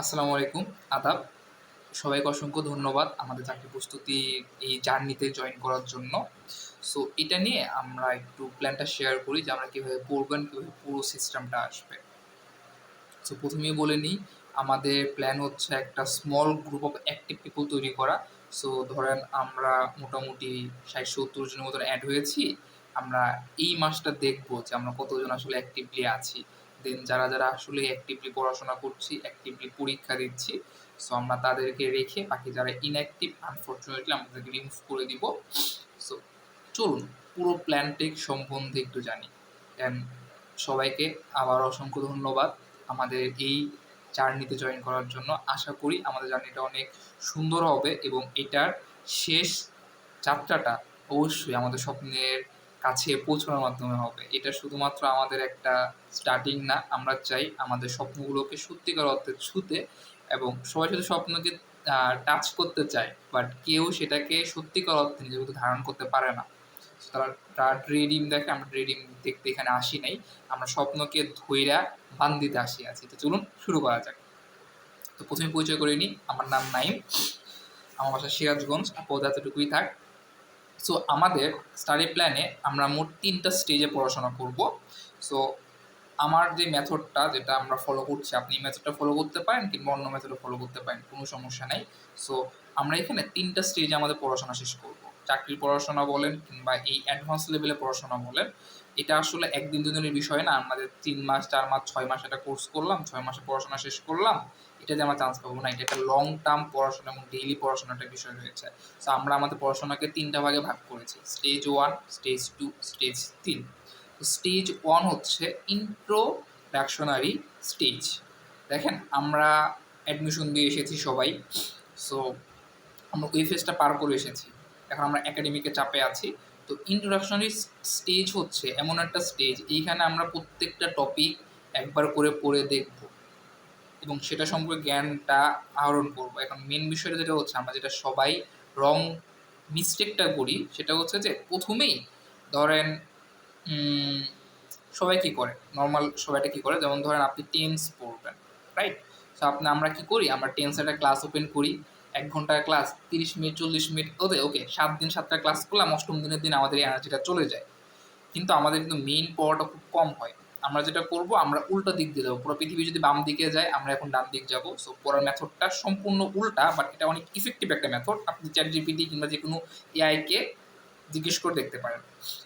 আসসালামু আলাইকুম, আদাব। সবাইকে অসংখ্য ধন্যবাদ আমাদের চাকরি প্রস্তুতি এই জার্নিতে জয়েন করার জন্য। সো এটা নিয়ে আমরা একটু প্ল্যানটা শেয়ার করি যে আমরা কীভাবে করবেন, কীভাবে পুরো সিস্টেমটা আসবে। সো প্রথমেই বলে নিই, আমাদের প্ল্যান হচ্ছে একটা small group of active people তৈরি করা। সো ধরেন আমরা মোটামুটি ৬০-৭০ জনের মতন অ্যাড হয়েছি। আমরা এই মাসটা দেখব যে আমরা কতজন আসলে অ্যাক্টিভলি আছি। দেন যারা আসলে অ্যাক্টিভলি পড়াশোনা করছি, অ্যাক্টিভলি পরীক্ষা দিচ্ছি, সো আমরা তাদেরকে রেখে বাকি যারা ইনঅ্যাক্টিভ আনফরচুনেটলি আমরা তাদেরকে রিমুভ করে দিব। সো চলুন পুরো প্ল্যানটেক সম্বন্ধে একটু জানি। অ্যান্ড সবাইকে আবার অসংখ্য ধন্যবাদ আমাদের এই জার্নিতে জয়েন করার জন্য। আশা করি আমাদের জার্নিটা অনেক সুন্দর হবে এবং এটার শেষ যাত্রাটা অবশ্যই আমাদের স্বপ্নের কাছে পৌঁছানোর মাধ্যমে হবে। এটা শুধুমাত্র আমাদের একটা স্টার্টিং না, আমরা চাই আমাদের স্বপ্নগুলোকে সত্যিকার অর্থে ছুঁতে, এবং সবাই শুধু স্বপ্নকে টাচ করতে চায়, বাট কেউ সেটাকে সত্যিকার অর্থে নিজের মধ্যে ধারণ করতে পারে না। তারা ড্রিম দেখে, আমরা ড্রিম দেখতে এখানে আসি নাই, আমরা স্বপ্নকে ধইরা বান্ধিতে আসিয়াছি। তো চলুন শুরু করা যাক। তো প্রথমে পরিচয় করে নিই, আমার নাম নাইম, আমার বাসা সিরাজগঞ্জ, আপাতত এতটুকুই থাক। সো আমাদের স্টাডি প্ল্যানে আমরা মোট ৩টা স্টেজে পড়াশোনা করব। সো আমার যে মেথডটা যেটা আমরা ফলো করছি, আপনি এই মেথডটা ফলো করতে পারেন কিংবা অন্য মেথডও ফলো করতে পারেন, কোনো সমস্যা নাই। সো আমরা এখানে 3টা স্টেজে আমাদের পড়াশোনা শেষ করব। চাকরির পড়াশোনা বলেন কিংবা এই অ্যাডভান্স লেভেলে পড়াশোনা বলেন, এটা আসলে একদিন দুদিনের বিষয় না। আমাদের 3 মাস, 4 মাস, 6 মাস একটা কোর্স করলাম, 6 মাসে পড়াশোনা শেষ করলাম, এটাতে আমরা চান্স পাবো না। এটা একটা লং টার্ম পড়াশোনা এবং ডেইলি পড়াশোনার বিষয় রয়েছে। সো আমরা আমাদের পড়াশোনাকে 3টা ভাগে ভাগ করেছি, স্টেজ 1, স্টেজ 2, স্টেজ 3। স্টেজ 1 হচ্ছে ইন্ট্রোডাকশনারি স্টেজ। দেখেন আমরা অ্যাডমিশন দিয়ে এসেছি সবাই। সো আমরা ওই ফেজটা পার করে এসেছি, এখন আমরা একাডেমিকে চাপে আছি। তো ইন্ট্রোডাকশনারি স্টেজ হচ্ছে এমন একটা স্টেজ, এইখানে আমরা প্রত্যেকটা টপিক একবার করে পড়ে দেখব এবং সেটা সম্পর্কে জ্ঞানটা আহরণ করব। এখন মেন বিষয়টা যেটা হচ্ছে, আমরা যেটা সবাই রং মিস্টেকটা করি সেটা হচ্ছে যে প্রথমেই ধরেন সবাই কী করে, নর্মাল সবাইটা কী করে, যেমন ধরেন আপনি টেন্স পড়বেন, রাইট? সো আমরা কী করি, আমরা টেন্স একটা ক্লাস ওপেন করি, 1 ঘন্টার ক্লাস 30 মিনিট 40 মিনিট ওকে 7 দিন 7টা ক্লাস করলাম, 8ম দিনের দিন আমাদের এই এনার্জিটা চলে যায়। কিন্তু আমাদের কিন্তু মেইন পড়াটা খুব কম হয়। আমরা যেটা করব, আমরা উল্টা দিক দিয়ে যাবো। পুরো পৃথিবী যদি বাম দিকে যায়, আমরা এখন ডান দিক যাব। সো পড়ার মেথডটা সম্পূর্ণ উল্টা, বাট এটা অনেক ইফেক্টিভ একটা মেথড। আপনি ChatGPT কিংবা যেকোনো এআইকে জিজ্ঞেস করে দেখতে পারেন।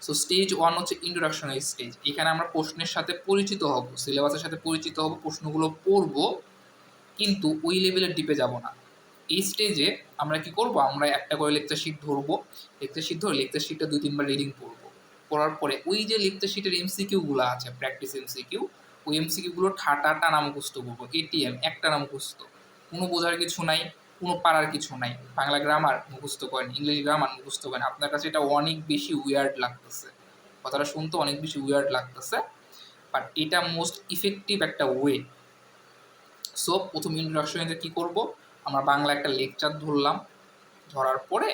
সো স্টেজ 1 হচ্ছে ইন্ট্রোডাকশনারি স্টেজ। এখানে আমরা প্রশ্নের সাথে পরিচিত হব, সিলেবাসের সাথে পরিচিত হব, প্রশ্নগুলো পড়ব, কিন্তু ওই লেভেলের ডিপে যাব না। এই স্টেজে আমরা কি করব, আমরা একটা করে লেকচার শিট ধরবো, লেকচার শিট ধরে লেকচার শিটটা 2-3 বার রিডিং পড়ব। পড়ার পরে ওই যে লেকচার শিটের এমসিকিউগুলো আছে, প্র্যাকটিস এমসিকিউ, ওই এমসিকিউগুলো টানা মুখস্থ করবো, এটিএম একটানা মুখস্থ। কোনো বোঝার কিছু নাই, কোনো পারার কিছু নাই। বাংলা গ্রামার মুখস্থ করেন, ইংলিশ গ্রামার মুখস্থ করেন, আপনার কাছে এটা অনেক বেশি উইয়ার্ড লাগতেছে, কথাটা শুনতে অনেক বেশি উইয়ার্ড লাগতেছে, বাট এটা মোস্ট ইফেক্টিভ একটা ওয়ে। সো প্রথম ইন্ট্রোডাকশনে কী করব, আমরা বাংলা একটা লেকচার ধরলাম, ধরার পরে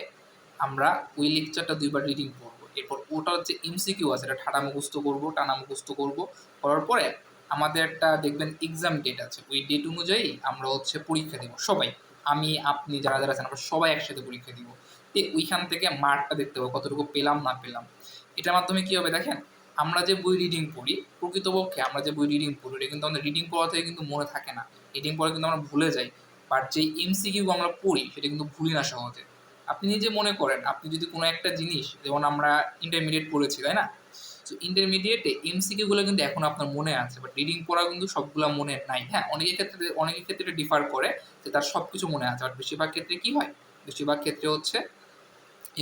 আমরা ওই লেকচারটা 2 বার রিডিং পড়বো। এরপর ওটা হচ্ছে এমসিকিউ আছে, এটা টানা মুখস্থ করব। করার পরে আমাদের একটা দেখবেন এক্সাম ডেট আছে, ওই ডেট অনুযায়ী আমরা হচ্ছে পরীক্ষা দিব সবাই। আমি, আপনি, যারা আছেন, আমরা সবাই একসাথে পরীক্ষা দিব। তো ওইখান থেকে মার্কটা দেখতে হবে কতটুকু পেলাম না পেলাম। এটার মাধ্যমে কী হবে দেখেন, আমরা যে বই রিডিং পড়ি, প্রকৃতপক্ষে আমরা যে বই রিডিং পড়ি এটা কিন্তু আমাদের রিডিং পড়া থেকে কিন্তু মনে থাকে না, রিডিং পড়া কিন্তু আমরা ভুলে যাই। বাট যেই এমসিকিউ আমরা পড়ি সেটা কিন্তু ভুলি না সহজে। আপনি নিজে মনে করেন, আপনি যদি কোনো একটা জিনিস, যেমন আমরা ইন্টারমিডিয়েট পড়েছি তাই না, সো ইন্টারমিডিয়েটে এমসিকিউগুলো কিন্তু এখন আপনার মনে আছে, বাট রিডিং পড়া কিন্তু সবগুলো মনে নাই। হ্যাঁ, অনেকের ক্ষেত্রে ডিফার করে যে তার সব কিছু মনে আছে, বাট বেশিরভাগ ক্ষেত্রে কী হয়, বেশিরভাগ ক্ষেত্রে হচ্ছে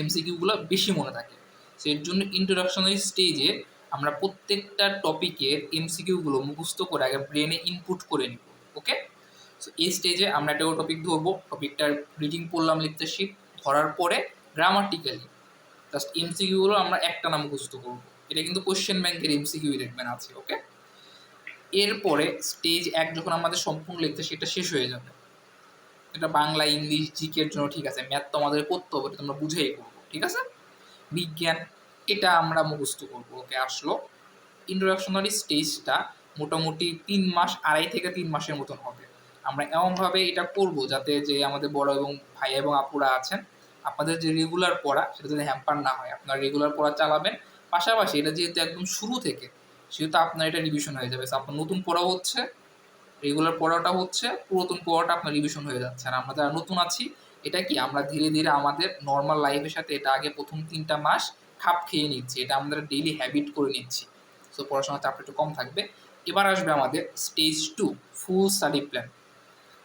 এমসিকিউগুলো বেশি মনে থাকে। সো এর জন্য ইন্ট্রোডাকশনারি স্টেজে আমরা প্রত্যেকটা টপিকের এমসিকিউগুলো মুখস্থ করে আগে ব্রেনে ইনপুট করে নিব। ওকে, সো এই স্টেজে আমরা একটা টপিক ধরবো, টপিকটার রিডিং পড়লাম লেকচার শিট, ধরার পরে গ্রামাটিক্যালি জাস্ট এমসিকিউগুলো আমরা একটানা মুখস্থ করবো। এটা কিন্তু কোশ্চেন ব্যাংকের এমসিকিউ দেখবেন আছে। ওকে, এরপরে স্টেজ 1 যখন আমাদের সম্পূর্ণ লেকচার শিটটা শেষ হয়ে যাবে, এটা বাংলা, ইংলিশ, জিকের জন্য ঠিক আছে, ম্যাথ তো আমাদের করতে হবে, এটা আমরা বুঝেই করবো, ঠিক আছে। বিজ্ঞান, এটা আমরা মুখস্থ করবো। ওকে, আসলো ইন্ট্রোডাকশনারি স্টেজটা মোটামুটি 3 মাস, 2.5 থেকে 3 মাসের মতন হবে। আমরা এমনভাবে এটা করব যাতে যে আমাদের বড় এবং ভাই এবং আপুরা আছেন, আপনাদের যে রেগুলার পড়া সেটা যদি হ্যাম্পার না হয়, আপনারা রেগুলার পড়া চালাবেন। পাশাপাশি এটা যেহেতু একদম শুরু থেকে, সেহেতু আপনার এটা রিভিশন হয়ে যাবে। আপনার নতুন পড়া হচ্ছে, রেগুলার পড়াটা হচ্ছে, পুরাতন পড়াটা আপনার রিভিশন হয়ে যাচ্ছে। আর আমরা যারা নতুন আছি, এটা কি আমরা ধীরে ধীরে আমাদের নর্মাল লাইফের সাথে এটা আগে প্রথম 3টা মাস খাপ খেয়ে নিচ্ছি, এটা আমাদের ডেইলি হ্যাবিট করে নিচ্ছি। সো পড়াশোনার চাপটা একটু কম থাকবে। এবার আসবে আমাদের স্টেজ 2, ফুল স্টাডি প্ল্যান।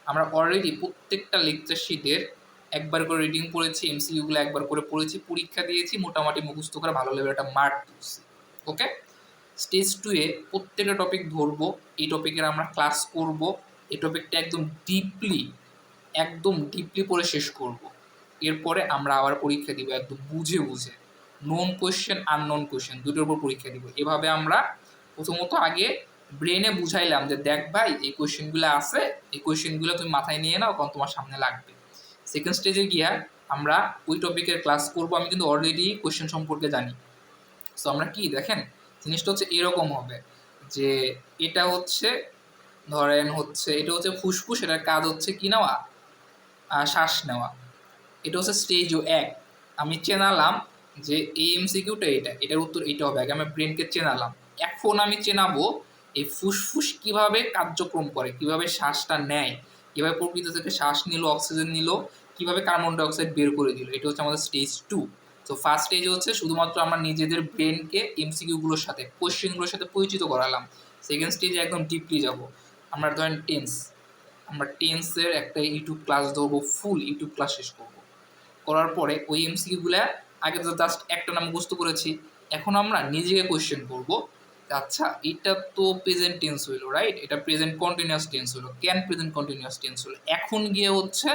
আমরা অলরেডি প্রত্যেকটা লেকচার শিটের একবার করে রিডিং পড়েছি, এমসিকিউগুলো একবার করে পড়েছি, পরীক্ষা দিয়েছি, মোটামুটি মুখস্থ করে ভালো লেভেল একটা মার্ক তুলছি। ওকে, স্টেজ 2-এ প্রত্যেকটা টপিক ধরবো, এই টপিকের আমরা ক্লাস করব, এই টপিকটা একদম ডিপলি পড়ে শেষ করব। এরপরে আমরা আবার পরীক্ষা দিব একদম বুঝে বুঝে, নোন কোয়েশ্চেন আননোন কোয়েশ্চেন দুটোর উপর পরীক্ষা দিব। এভাবে আমরা প্রথমত আগে ব্রেনে বুঝাইলাম যে দেখ ভাই এই কোয়েশ্চেনগুলো আছে, এই কোয়েশ্চেনগুলো তুমি মাথায় নিয়ে নাও কারণ তোমার সামনে লাগবে। সেকেন্ড স্টেজে গিয়া আমরা ওই টপিকের ক্লাস করব। আমি কিন্তু অলরেডি কোয়েশ্চেন সম্পর্কে জানি। সো আমরা কি দেখেন, জিনিসটা হচ্ছে এরকম হবে যে এটা হচ্ছে ধরেন হচ্ছে এটা হচ্ছে ফুসফুস, এটার কাজ হচ্ছে কি নেওয়া, শ্বাস নেওয়া। এটা হচ্ছে স্টেজ 1। আমি চেনালাম যে এই এমসিকিউটা এটার উত্তর এটা হবে। আগে আমি ব্রেনকে চেনালাম। এখন আমি চেনাবো এই ফুসফুস কিভাবে কার্যক্রম করে, কিভাবে শ্বাসটা নেয়, কিভাবে প্রকৃতি থেকে শ্বাস নিল, অক্সিজেন নিল, কিভাবে কার্বন ডাইঅক্সাইড বের করে দিল। এটা হচ্ছে আমাদের স্টেজ 2। তো ফার্স্ট স্টেজ হচ্ছে শুধুমাত্র আমরা নিজেদের ব্রেনকে এমসিকিউগুলোর সাথে, কোয়েশ্চেনগুলোর সাথে পরিচিত করালাম। সেকেন্ড স্টেজে একদম ডিপলি যাব। আমরা ধরেন আমরা টেন্সের একটা ইউটিউব ক্লাস ধরবো, ফুল ইউটিউব ক্লাস শেষ করবো। করার পরে ওই এমসিকিউগুলো আগে তো জাস্ট একটা নাম মুখস্থ করেছি, এখন আমরা নিজেকে কোয়েশ্চেন করবো, আচ্ছা এটা তো প্রেজেন্ট টেন্স হইলো, রাইট, এটা প্রেজেন্ট কন্টিনিউয়াস টেন্স হলো, কেন প্রেজেন্ট কন্টিনিউয়াস টেন্স হলো। এখন গিয়ে হচ্ছে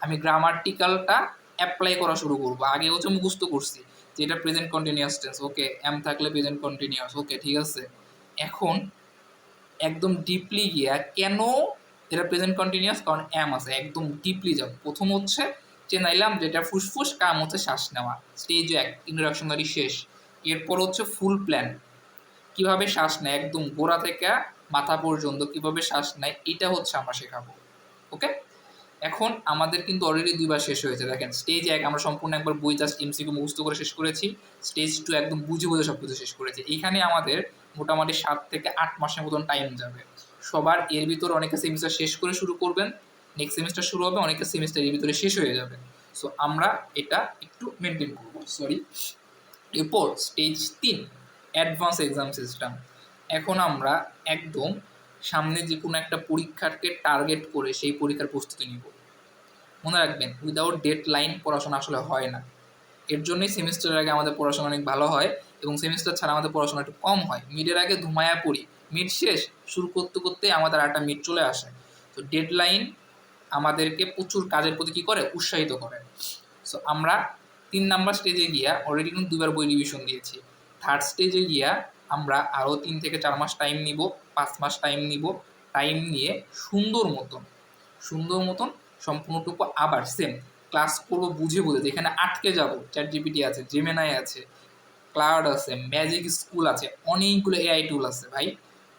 আমি গ্রামাটিক্যালটা অ্যাপ্লাই করা শুরু করবো। আগে হচ্ছে মুখস্থ করছি যে এটা প্রেজেন্ট কন্টিনিউয়াস টেন্স, ওকে, এম থাকলে প্রেজেন্ট কন্টিনিউয়াস, ওকে ঠিক আছে। এখন একদম ডিপলি গিয়া কেন এটা প্রেজেন্ট কন্টিনিউয়াস, কারণ এম আছে, একদম ডিপলি যাব। প্রথম হচ্ছে চেনাইলাম যেটা ফুসফুস, কাম হচ্ছে শ্বাস নেওয়া, স্টেজ 1 ইন্ট্রোডাকশনারি শেষ। এরপর হচ্ছে ফুল প্ল্যান, কিভাবে শ্বাস নেয় একদম গোড়া থেকে মাথা পর্যন্ত কিভাবে শ্বাস নেয়, এটা হচ্ছে আমরা শেখাবো। ওকে, এখন আমাদের কিন্তু অলরেডি 2বার শেষ হয়েছে। দেখেন স্টেজ 1 আমরা সম্পূর্ণ একবার বই জাস্ট এমসিকিউ মুখস্থ করে শেষ করেছি, স্টেজ 2 একদম বুঝে বুঝে সব কিছু শেষ করেছি। এইখানে আমাদের মোটামুটি 7 থেকে 8 মাসের মতন টাইম যাবে সবার। এর ভিতরে অনেকে সেমিস্টার শেষ করে শুরু করবেন, নেক্সট সেমিস্টার শুরু হবে, অনেকে সেমিস্টার এর ভিতরে শেষ হয়ে যাবে। সো আমরা এটা একটু মেনটেন করবো, সরি। এরপর স্টেজ 3, অ্যাডভান্স এক্সাম সিস্টেম। এখন আমরা একদম সামনে যে কোনো একটা পরীক্ষাকে টার্গেট করে সেই পরীক্ষার প্রস্তুতি নিব। মনে রাখবেন, উইদাউট ডেড লাইন পড়াশোনা আসলে হয় না। এর জন্যই সেমিস্টারের আগে আমাদের পড়াশোনা অনেক ভালো হয় এবং সেমিস্টার ছাড়া আমাদের পড়াশোনা একটু কম হয়। মিডের আগে ধুমায়া পড়ি, মিড শেষ শুরু করতে করতে আমাদের একটা মিড চলে আসে। তো ডেড লাইন আমাদেরকে প্রচুর কাজের প্রতি কী করে, উৎসাহিত করে। সো আমরা 3 নাম্বার স্টেজে গিয়া অলরেডি কিন্তু 2বার বই রিভিশন দিয়েছি। থার্ড স্টেজে গিয়া আমরা আরও 3 থেকে 4 মাস টাইম নিব, 5 মাস টাইম নিব। টাইম নিয়ে সুন্দর মতন সম্পূর্ণটুকু আবার সেম ক্লাস করবো বুঝে বুঝে। যেখানে আটকে যাব, চ্যাট জিপিটি আছে, জেমিনাই আছে, ক্লাউড আছে, ম্যাজিক স্কুল আছে, অনেকগুলো এআই টুল আছে ভাই।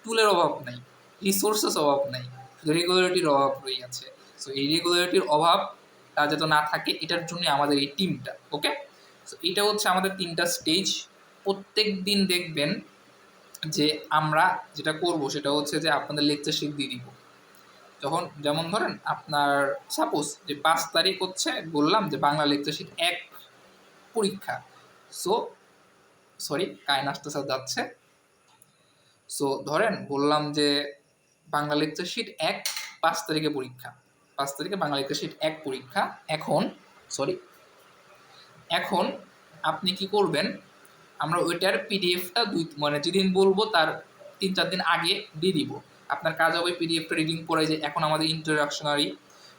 টুলের অভাব নাই, রিসোর্সেস অভাব নাই, শুধু রেগুলারিটির অভাব রয়ে আছে। সো এই রেগুলারিটির অভাবটা যাতে না থাকে, এটার জন্যই আমাদের এই টিমটা। ওকে, সো এইটা হচ্ছে আমাদের 3টা স্টেজ। প্রত্যেক দিন দেখবেন যে আমরা যেটা করব সেটা হচ্ছে যে আপনাদের লেকচার শিট দিয়ে দিব। যেমন ধরেন আপনার সাপোজ যে 5 তারিখ হচ্ছে বললাম যে বাংলা লেকচার শিট 1 পরীক্ষা। সো সরি, কায়ন আসতে যাচ্ছে। সো ধরেন বললাম যে বাংলা লেকচার শিট 1 5 তারিখে পরীক্ষা, 5 তারিখে বাংলা লেকচার শিট 1 পরীক্ষা। এখন আপনি কি করবেন, আমরা ওইটার পিডিএফটা মানে যেদিন বলবো তার 3-4 দিন আগে দিয়ে দিব। আপনার কাজ হবে পিডিএফটা রিডিং করে যে এখন আমাদের ইন্ট্রোডাকশনারি।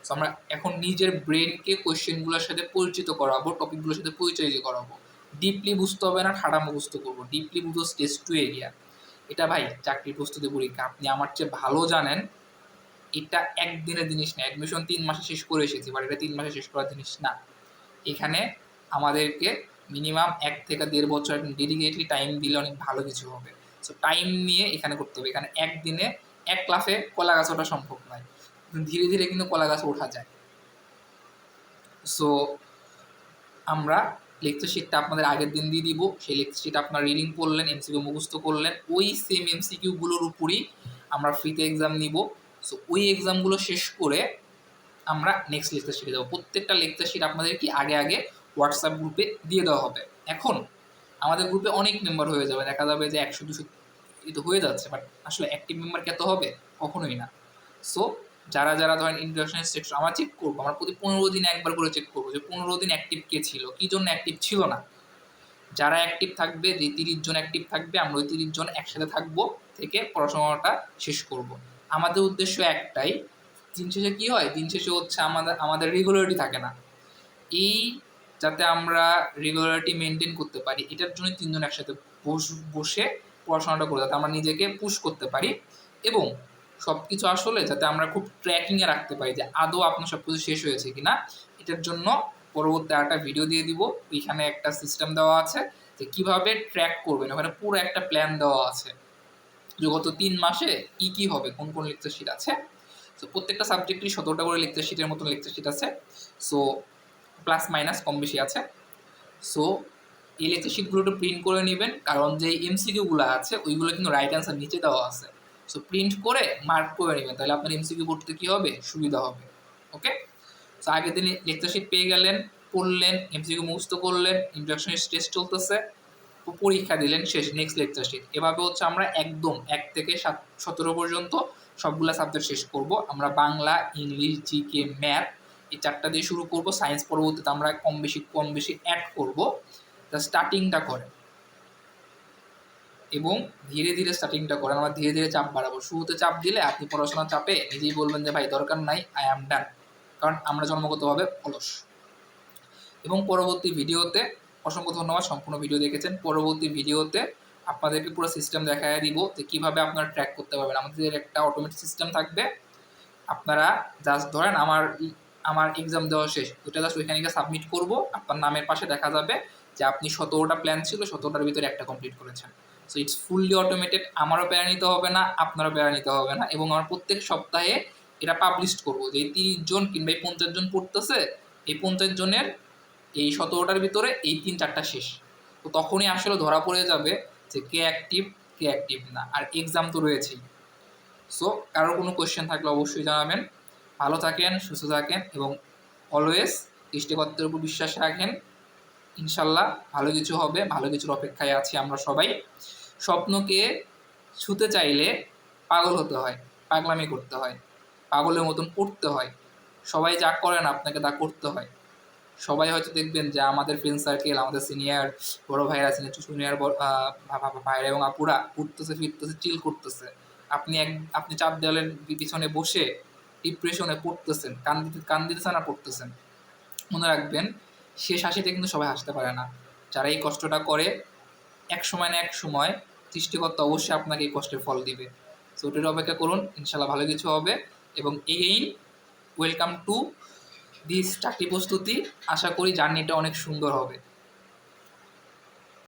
সো আমরা এখন নিজের ব্রেনকে কোয়েশ্চেনগুলোর সাথে পরিচিত করাবো, টপিকগুলোর সাথে পরিচয় করাবো। ডিপলি বুঝতে হবে না, ঠাড়া মুখস্থ করবো। ডিপলি বুঝো স্টেজ 2 এ গিয়া। এটা ভাই চাকরির প্রস্তুতি পরীক্ষা, আপনি আমার চেয়ে ভালো জানেন। এটা একদিনের জিনিস না, অ্যাডমিশন 3 মাসে শেষ করে এসেছি, বাট এটা 3 মাসে শেষ করার জিনিস না। এখানে আমাদেরকে মিনিমাম 1 থেকে 1.5 বছর ডেডিকেটলি টাইম দিলে অনেক ভালো কিছু হবে। সো টাইম নিয়ে এখানে করতে হবে। এখানে একদিনে 1 ক্লাসে কলা গাছ ওঠা সম্ভব নয়। ধীরে ধীরে কিন্তু কলা গাছে ওঠা যায়। সো আমরা লেকচার শিটটা আপনাদের আগের দিন দিয়ে দিব, সেই লেকচার শিট আপনারা রিডিং করলেন, এমসিকিউ মুখস্থ করলেন, ওই সেম এমসিকিউগুলোর উপরই আমরা ফ্রিতে এক্সাম নিব। সো ওই এক্সামগুলো শেষ করে আমরা নেক্সট লেকচার শিটে যাবো। প্রত্যেকটা লেকচার শিট আপনাদের কি আগে আগে হোয়াটসঅ্যাপ গ্রুপে দিয়ে দেওয়া হবে। এখন আমাদের গ্রুপে অনেক মেম্বার হয়ে যাবে, দেখা যাবে যে 100-200 তো হয়ে যাচ্ছে, বাট আসলে অ্যাক্টিভ মেম্বার কত হবে? কখনোই না। সো যারা যারা ধরেন ইন্ট্রোডাকশন সেকশন আমরা চেক করবো, আমরা প্রতি 15 দিনে একবার করে চেক করবো যে 15 দিন অ্যাক্টিভ কে ছিল, কী জন্য অ্যাক্টিভ ছিল না। যারা অ্যাক্টিভ থাকবে, যে 30 জন অ্যাক্টিভ থাকবে, আমরা ওই 30 জন একসাথে থাকবো, থেকে পড়াশোনাটা শেষ করব। আমাদের উদ্দেশ্য একটাই, দিন শেষে কী হয়, দিন শেষে হচ্ছে আমাদের রেগুলারিটি থাকে না, এই যাতে আমরা রেগুলারিটি মেনটেন করতে পারি, এটার জন্য 3 জন একসাথে বসে পড়াশোনাটা করে, যাতে আমরা নিজেকে পুশ করতে পারি এবং সব কিছু আসলে যাতে আমরা খুব ট্র্যাকিংয়ে রাখতে পারি যে আদৌ আপনার সব কিছু শেষ হয়েছে কিনা। এটার জন্য পরবর্তী একটা ভিডিও দিয়ে দিব, এখানে একটা সিস্টেম দেওয়া আছে যে কীভাবে ট্র্যাক করবেন, ওখানে পুরো একটা প্ল্যান দেওয়া আছে যে গত 3 মাসে কী কী হবে, কোন কোন লেকচার শিট আছে। সো প্রত্যেকটা সাবজেক্টই 17টা করে লেকচার শিটের মতন লেকচার শিট আছে, সো প্লাস মাইনাস কম বেশি আছে। সো এই লেকচার শিটগুলো একটু প্রিন্ট করে নেবেন, কারণ যে এমসিকিউগুলো আছে ওইগুলো কিন্তু রাইট অ্যান্সার নিচে দেওয়া আছে। সো প্রিন্ট করে মার্ক করে নেবেন, তাহলে আপনার এমসিকিউ পড়তে কী হবে, সুবিধা হবে। ওকে, সো আগের দিন লেকচার শিট পেয়ে গেলেন, পড়লেন, এমসিকিউ মুখস্থ করলেন, ইন্ট্রোডাকশন টেস্ট চলতেছে, পরীক্ষা দিলেন, শেষ, নেক্সট লেকচার শিট। এভাবে হচ্ছে আমরা একদম 1 থেকে 17 পর্যন্ত সবগুলো সাবজেক্ট শেষ করব। আমরা বাংলা, ইংলিশ, জিকে, ম্যাথ এই 4টা দিয়ে শুরু করব। সায়েন্স পরবর্তীতে আমরা কম বেশি অ্যাড করব। তা স্টার্টিংটা করেন এবং ধীরে ধীরে স্টার্টিংটা করেন, আমরা ধীরে ধীরে চাপ বাড়াবো। শুরুতে চাপ দিলে আপনি পড়াশোনার চাপে নিজেই বলবেন যে ভাই দরকার নাই, আই অ্যাম ডান, কারণ আমরা জন্মগতভাবে অলস। এবং পরবর্তী ভিডিওতে, অসংখ্য ধন্যবাদ সম্পূর্ণ ভিডিও দেখেছেন, পরবর্তী ভিডিওতে আপনাদেরকে পুরো সিস্টেম দেখায় দিব যে কীভাবে আপনারা ট্র্যাক করতে পারবেন। আমাদের একটা অটোমেটিক সিস্টেম থাকবে, আপনারা জাস্ট ধরেন আমার এক্সাম দেওয়া শেষ, ওইটা জাস্ট ওইখানে গিয়ে সাবমিট করব, আপনার নামের পাশে দেখা যাবে যে আপনি 17টা প্ল্যান ছিল, 17টার ভিতরে একটা কমপ্লিট করেছেন। সো ইটস ফুললি অটোমেটেড, আমারও প্যারা নিতে হবে না, আপনারও প্যারা নিতে হবে না। এবং আমরা প্রত্যেক সপ্তাহে এটা পাবলিশ করব যে 30 জন কিংবা 50 জন পড়তেছে, এই 50 জনের এই 17টার ভিতরে এই 3-4টা শেষ। তো তখনই আসলে ধরা পড়ে যাবে যে কে অ্যাক্টিভ না, আর এক্সাম তো রয়েছেই। সো কারোর কোনো কোয়েশ্চেন থাকলে অবশ্যই জানাবেন। ভালো থাকেন, সুস্থ থাকেন এবং অলওয়েজ সৃষ্টিকর্তার উপর বিশ্বাস রাখেন। ইনশাল্লাহ ভালো কিছু হবে, ভালো কিছুর অপেক্ষায় আছি আমরা সবাই। স্বপ্নকে ছুতে চাইলে পাগল হতে হয়, পাগলামি করতে হয়, পাগলের মতন পড়তে হয়। সবাই যা করেন আপনাকে তা করতে হয়। সবাই হয়তো দেখবেন যে আমাদের ফ্রেন্ড সার্কেল, আমাদের সিনিয়র বড় ভাইরা, সিনিয়র ভাইরা এবং আপুরা ঘুরতেছে, ফিরতেছে, চিল করতেছে, আপনি চাপ দেওয়ালের পিছনে বসে ডিপ্রেশনে পড়তেছেন, কান দিতেছেন আর পড়তেছেন। মনে রাখবেন, শেষ হাসিতে কিন্তু সবাই হাসতে পারে না। যারা এই কষ্টটা করে, এক সময় না এক সময় সৃষ্টিকর্তা অবশ্যই আপনাকে এই কষ্টের ফল দিবে। সো ওটার অপেক্ষা করুন, ইনশাল্লাহ ভালো কিছু হবে। এবং এগেইন ওয়েলকাম টু দিস চাকরি প্রস্তুতি। আশা করি জার্নিটা অনেক সুন্দর হবে।